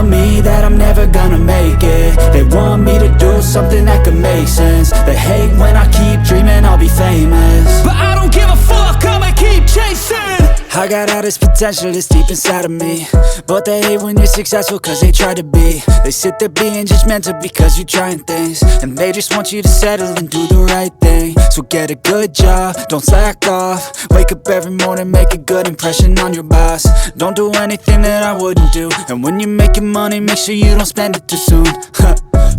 me that I'm never gonna make it. They want me to do something that could make sense. They hate when I keep dreaming I'll be famous, but I don't give a fuck, I'ma keep chasing. I got all this potential that's deep inside of me, but they hate when you're successful cause they try to be. They sit there being judgmental because you're trying things, and they just want you to settle and do the right thing. So get a good job, don't slack off. Wake up every morning, make a good impression on your boss. Don't do anything that I wouldn't do, and when you're making money, make sure you don't spend it too soon.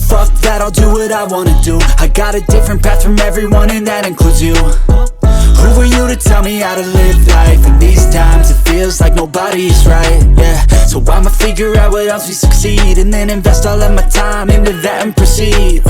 Fuck that, I'll do what I wanna do. I got a different path from everyone, and that includes you. Who are you to tell me how to live life? In these times it feels like nobody's right, yeah. So I'ma figure out what else we succeed, and then invest all of my time into that and proceed.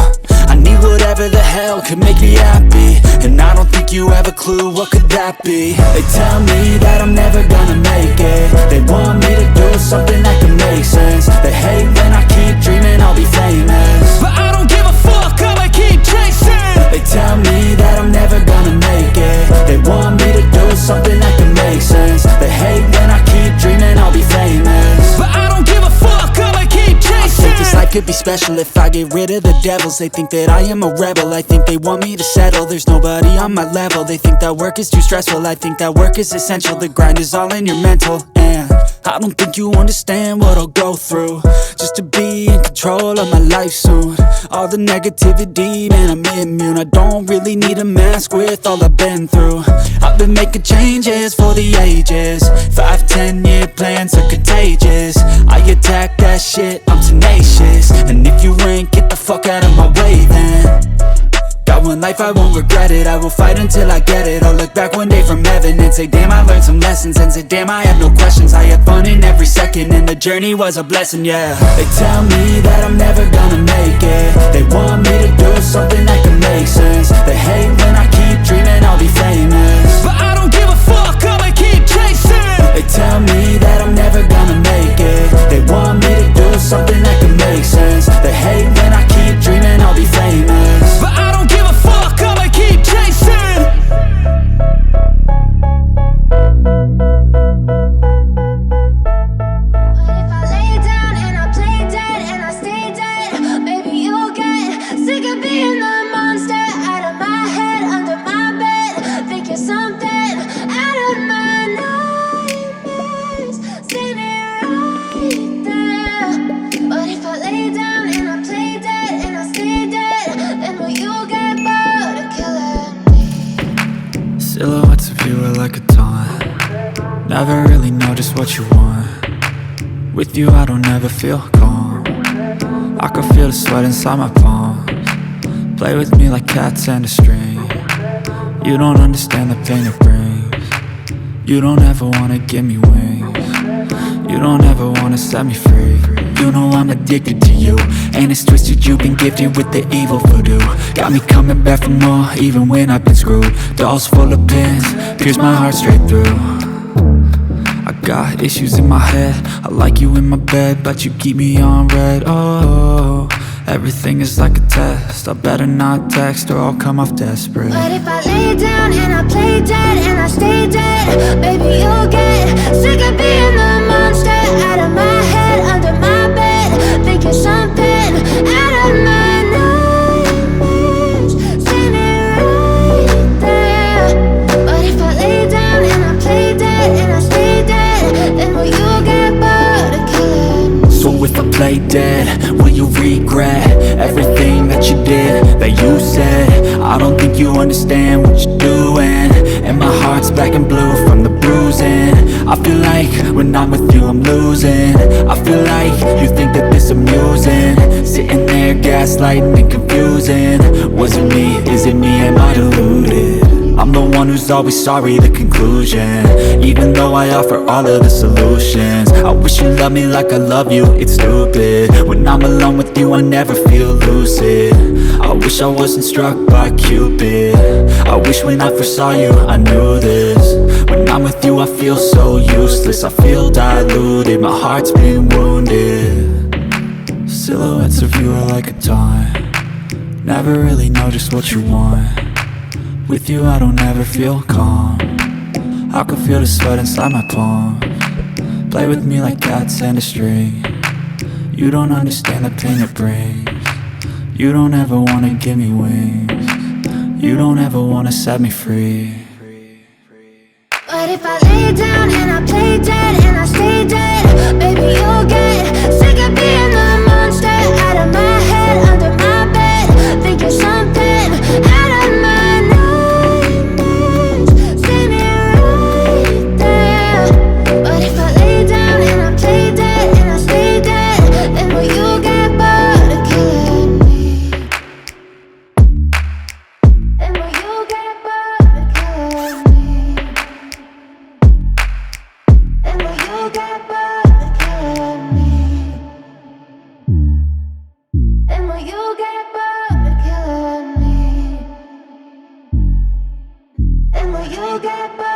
I need whatever the hell could make me happy, and I don't think you have a clue what could that be. They tell me that I'm never gonna make it. They want me to do something that can make sense. They hate when I keep dreaming I'll be famous, but I don't give a fuck, I'ma keep chasing. They tell me that I'm never gonna make it. They want me to do something that can make sense. They hate when I keep dreaming I'll be famous, but I don't give a fuck, I'ma keep chasing. I think this life could be special if I get rid of the devils. They think that I am a rebel, I think they want me to settle. There's nobody on my level. They think that work is too stressful, I think that work is essential. The grind is all in your mental, and I don't think you understand what I'll go through just to be in control of my life soon. All the negativity, man, I'm immune. I don't really need a mask with all I've been through. I've been making changes for the ages. 5-10 year plans are contagious. I attack that shit, I'm tenacious. And if you ain't, get the fuck out of my way then. Got one life, I won't regret it. I will fight until I get it. I'll look back one day from heaven and say damn, I learned some lessons. And say damn, I had no questions. I had fun in every second, and the journey was a blessing, yeah. They tell me that I'm never gonna make it. They want me to do something that can make sense. They hate when I keep dreaming I'll be famous, but I don't give a fuck, I'ma keep chasing. They tell me that I'm never gonna make it. They want me to do something that can make sense. They hate when I keep dreaming I'll be famous, but I don't give a fuck, I'ma keep chasing. What if I lay down and I play dead and I stay dead? Maybe you'll get sick of being the monster out of my head, under my bed. Think you're something out of my nightmares, standing right there. But if I lay down and I play dead and I stay dead, then will you get bored of killing me? Silhouettes of you are like a taunt. Never really know just what you want. With you I don't ever feel calm. I can feel the sweat inside my palms. Play with me like cats and a string. You don't understand the pain it brings. You don't ever wanna give me wings. You don't ever wanna set me free. You know I'm addicted to you, and it's twisted, you've been gifted with the evil voodoo. Got me coming back for more, even when I've been screwed. Dolls full of pins, pierce my heart straight through. I got issues in my head, I like you in my bed, but you keep me on red. Oh, everything is like a test. I better not text or I'll come off desperate. But if I lay down and I play dead and I stay dead, baby you'll get sick of being the monster out of my head, under my bed. Think you're something out of my nightmares, standing right there. But if I lay down and I play dead and I stay dead, then will you get bored of killing me? So if I play dead, will you regret everything that you did, that you said? I don't think you understand what you're doing, and my heart's black and blue from the bruising. I feel like when I'm with you I'm losing. I feel like you think that this amusing, sitting there gaslighting and confusing. Was it me? Is it me? Am I deluded? I'm the one who's always sorry, the conclusion. Even though I offer all of the solutions, I wish you loved me like I love you, it's stupid. When I'm alone with you I never feel lucid. I wish I wasn't struck by Cupid. I wish when I first saw you I knew this. When I'm with you I feel so useless, I feel diluted, my heart's been wounded. Silhouettes of you are like a taunt. Never really know just what you want. With you I don't ever feel calm. I can feel the sweat inside my palms. Play with me like cats and a string. You don't understand the pain it brings. You don't ever wanna give me wings. You don't ever wanna set me free. But if I lay down and I play dead and I stay dead, baby, you'll get sick of being the monster out of my head, under my bed, thinking something out of my nightmares. See me right there. But if I lay down and I play dead and I stay dead, then will you get bored of killing me? Then will you get bored of killing me? And will you get bored of killing me? And will you get bored of killing me? And will you get bored?